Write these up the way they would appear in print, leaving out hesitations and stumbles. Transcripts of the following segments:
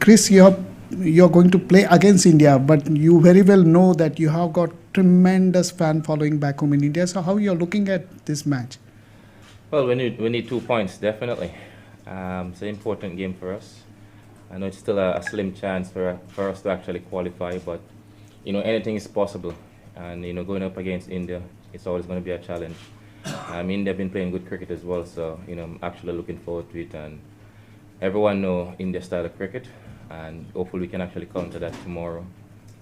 Chris, you're going to play against India, but you very well know that you have got tremendous fan following back home in India. So how you're looking at this match? Well, we need 2 points, definitely. It's an important game for us. I know it's still a slim chance for us to actually qualify, but anything is possible. And going up against India, it's always going to be a challenge. India have been playing good cricket as well, so I'm actually looking forward to it. And everyone know India's style of cricket, and hopefully we can actually counter that tomorrow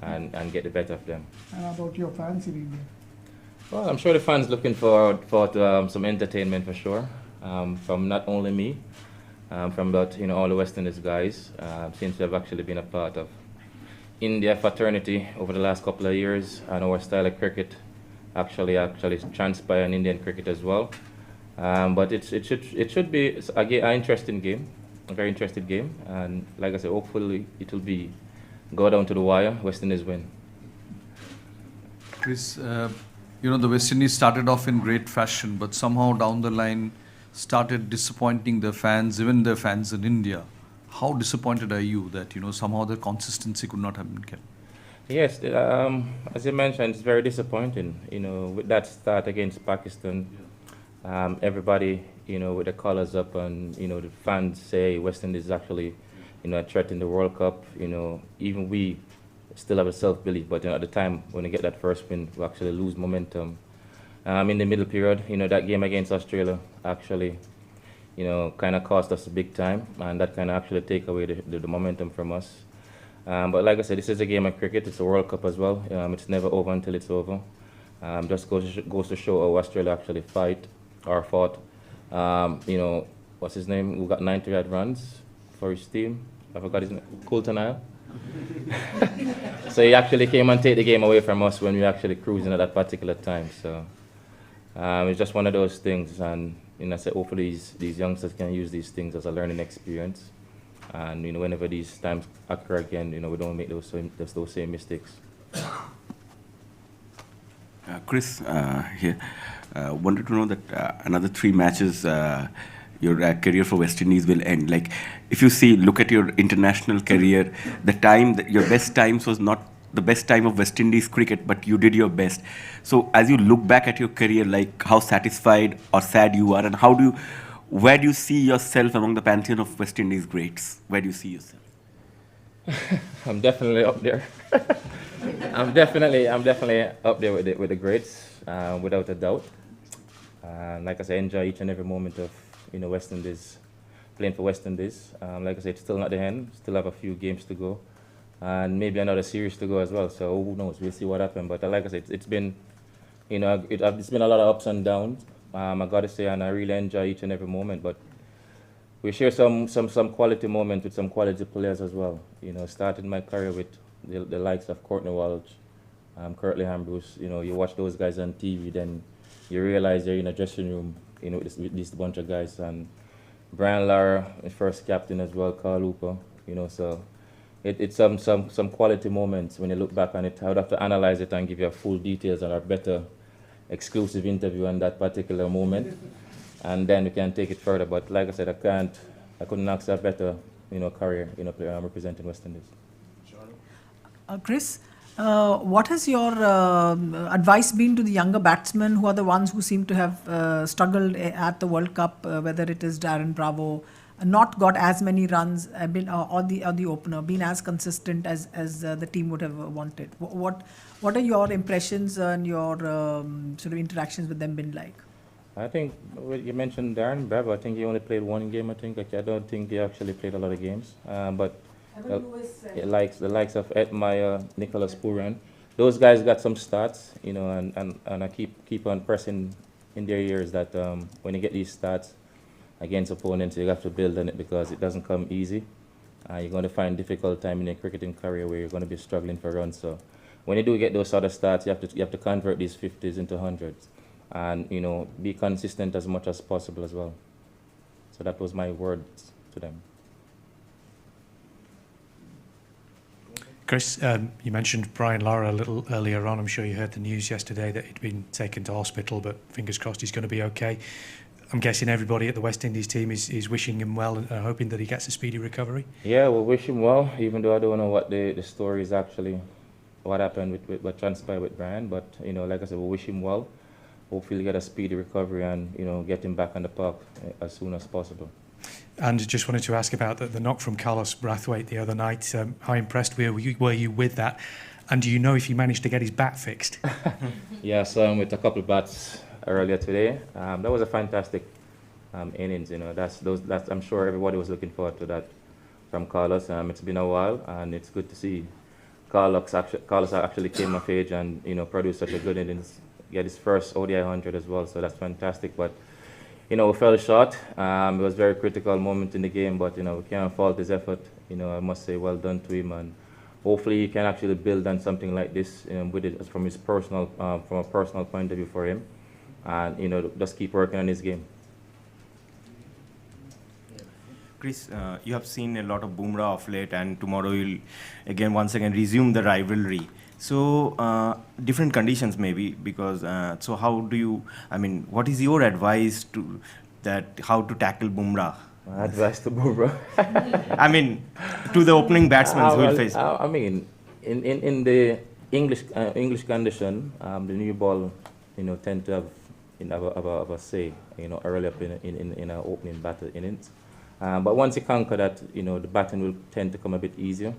and get the better of them. And about your fans in India? Well, I'm sure the fans looking forward to some entertainment for sure, from not only me, from but all the West Indies guys, since we've actually been a part of India fraternity over the last couple of years, and our style of cricket actually transpire in Indian cricket as well. But it should be an interesting game, a very interesting game, and like I said, hopefully it will be go down to the wire. West Indies win. Chris, the West Indies started off in great fashion, but somehow down the line started disappointing their fans, even their fans in India. How disappointed are you that somehow the consistency could not have been kept? Yes, as you mentioned, it's very disappointing. With that start against Pakistan, everybody, with the colours up, and the fans say West Indies is actually, a threat in the World Cup. Even we still have a self-belief, but at the time when we get that first win, we actually lose momentum. In the middle period, that game against Australia actually, kind of cost us big time, and that kind of actually take away the momentum from us. But like I said, this is a game of cricket. It's a World Cup as well. It's never over until it's over. Just goes to show how Australia actually fought. What's his name? Who got 98 runs for his team? I forgot his name. Coulter. So he actually came and take the game away from us when we were actually cruising at that particular time. So it's just one of those things, and I said hopefully these youngsters can use these things as a learning experience, and whenever these times occur again, we don't make those same mistakes. Chris, here, wanted to know that another 3 matches. Your career for West Indies will end. Like, if you look at your international career, the time that your best times was not the best time of West Indies cricket, but you did your best. So, as you look back at your career, like how satisfied or sad you are, and where do you see yourself among the pantheon of West Indies greats? Where do you see yourself? I'm definitely up there. I'm definitely up there with the greats, without a doubt. Like I said, enjoy each and every moment of West Indies, playing for West Indies. Like I said, it's still not the end. Still have a few games to go, and maybe another series to go as well. So who knows? We'll see what happens. But like I said, it's been, it's been a lot of ups and downs. I got to say, and I really enjoy each and every moment. But we share some quality moments with some quality players as well. Started my career with the likes of Courtney Walsh, Curtly Ambrose. You watch those guys on TV, then you realize they're in a dressing room, with this bunch of guys, and Brian Lara, the first captain as well, Carl Hooper, so it's some quality moments when you look back on it. I would have to analyze it and give you a full details and a better exclusive interview on that particular moment, and then we can take it further. But like I said, I couldn't ask a better, career, representing West Indies. Chris, what has your advice been to the younger batsmen who are the ones who seem to have struggled at the World Cup, whether it is Darren Bravo, not got as many runs, or the opener, been as consistent as the team would have wanted? What are your impressions and your sort of interactions with them been like? I think you mentioned Darren Bravo. I think he only played 1 game. I don't think he actually played a lot of games. But the likes of Ed Meyer, Nicholas Pooran, those guys got some stats, and I keep on pressing in their ears that when you get these stats against opponents, you have to build on it because it doesn't come easy. You're going to find difficult time in your cricketing career where you're going to be struggling for runs. So when you do get those sort of stats, you have to convert these 50s into 100s, and be consistent as much as possible as well. So that was my words to them. Chris, you mentioned Brian Lara a little earlier on. I'm sure you heard the news yesterday that he'd been taken to hospital, but fingers crossed he's going to be okay. I'm guessing everybody at the West Indies team is wishing him well and hoping that he gets a speedy recovery. Yeah, we wish him well, even though I don't know what the story is actually, what happened with what transpired with Brian. But, like I said, we wish him well. Hopefully get a speedy recovery and, get him back on the park as soon as possible. And just wanted to ask about the knock from Carlos Brathwaite the other night. How impressed were you with that? And do you know if he managed to get his bat fixed? Yeah, I saw him with a couple of bats earlier today. That was a fantastic innings. That's I'm sure everybody was looking forward to that from Carlos. It's been a while, and it's good to see Carlos actually came of age and produced such a good innings. Get his first ODI 100 as well, so that's fantastic. But we fell short. It was a very critical moment in the game, but we can't fault his effort. I must say, well done to him, and hopefully he can actually build on something like this with it from a personal point of view for him, and just keep working on his game. Chris, you have seen a lot of Bumrah of late, and tomorrow you'll once again resume the rivalry. So different conditions maybe, because so how do you? What is your advice to how to tackle Bumrah? My advice to Bumrah. To the opening batsmen who will face. In the English condition, the new ball, tend to have a say, early up in our opening battle innings. But once you conquer that, the batting will tend to come a bit easier.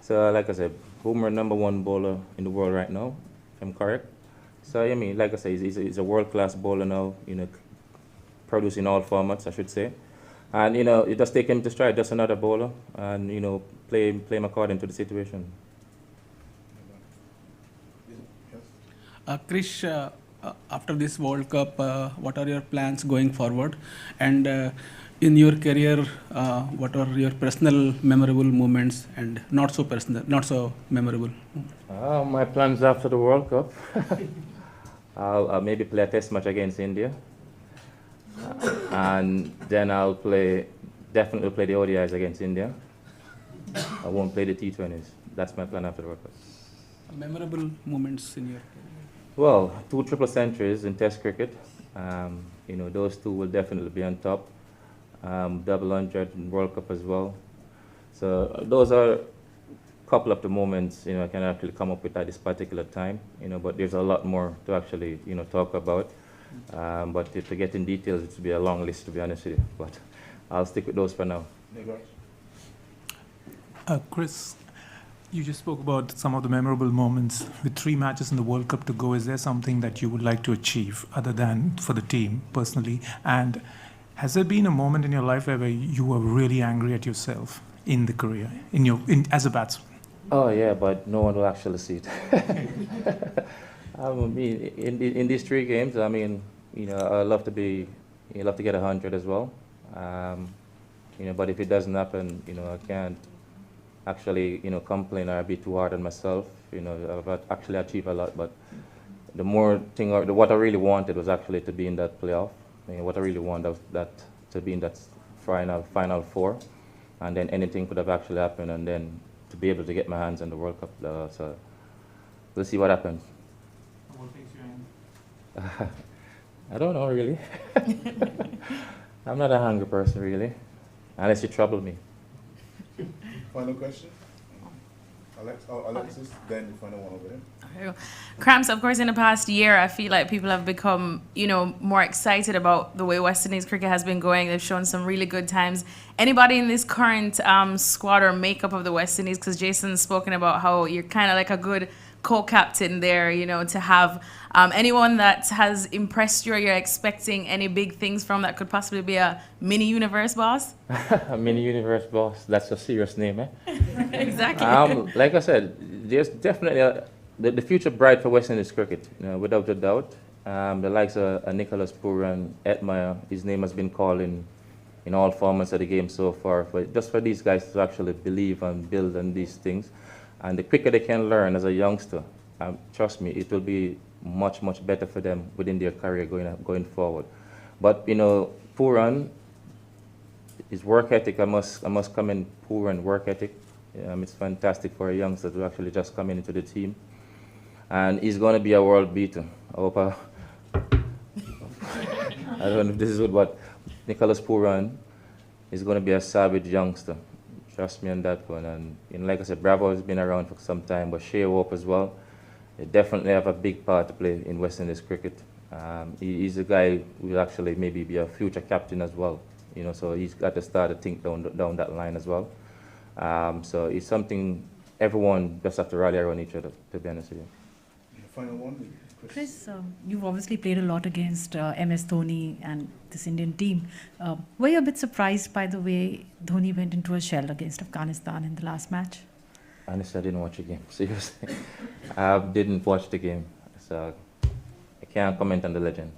So, like I said, Bumrah #1 bowler in the world right now, if I'm correct. So, like I said, he's a world-class bowler now, producing all formats, I should say. And, it does take him to stride, just another bowler, and, play him according to the situation. Krish, after this World Cup, what are your plans going forward? And in your career, what are your personal memorable moments and not so memorable? My plans after the World Cup, I'll maybe play a test match against India. And then I'll definitely play the ODIs against India. I won't play the T20s. That's my plan after the World Cup. Memorable moments in your career? Well, 2 triple centuries in Test cricket. Those two will definitely be on top. Double 100 in World Cup as well. So those are a couple of the moments I can actually come up with at this particular time. But there's a lot more to actually talk about. But to get in details, it would be a long list, to be honest with you. But I'll stick with those for now. Chris, you just spoke about some of the memorable moments. With 3 matches in the World Cup to go, is there something that you would like to achieve other than for the team personally? And has there been a moment in your life where you were really angry at yourself in the career, as a batsman? Oh yeah, but no one will actually see it. In these 3 games, I love to get 100 as well. But if it doesn't happen, I can't actually, complain or be too hard on myself. I've actually achieved a lot, but what I really wanted was actually to be in that playoff. What I really wanted was to be in that final 4, and then anything could have actually happened, and then to be able to get my hands on the World Cup. So we'll see what happens. What makes you angry? I don't know, really. I'm not a hungry person, really, unless you trouble me. Final question? Alexis, then the final one over there. Cramps, of course, in the past year, I feel like people have become, more excited about the way West Indies cricket has been going. They've shown some really good times. Anybody in this current squad or makeup of the West Indies, because Jason's spoken about how you're kind of like a good co-captain there, to have anyone that has impressed you or you're expecting any big things from that could possibly be a mini universe boss? A mini universe boss, that's a serious name, eh? Exactly. Like I said, there's definitely the future bright for West Indies cricket, without a doubt. The likes of Nicholas Pooran, Edmire, his name has been called in all formats of the game so far. But just for these guys to actually believe and build on these things, and the quicker they can learn as a youngster, trust me, it will be much, much better for them within their career going forward. But Pooran, his work ethic, I must commend Pooran work ethic. It's fantastic for a youngster to actually just come into the team, and he's going to be a world beater. I I don't know if this is good, but Nicholas Pooran is going to be a savage youngster. Trust me on that one. And like I said, Bravo has been around for some time, but Shea Hope as well. They definitely have a big part to play in West Indies cricket. He's a guy who will actually maybe be a future captain as well. So he's got to start to think down that line as well. So it's something everyone just have to rally around each other, to be honest with you. Final one, Chris, you've obviously played a lot against MS Dhoni and this Indian team. Were you a bit surprised by the way Dhoni went into a shell against Afghanistan in the last match? Honestly, I didn't watch the game, seriously. I didn't watch the game, so I can't comment on the legend.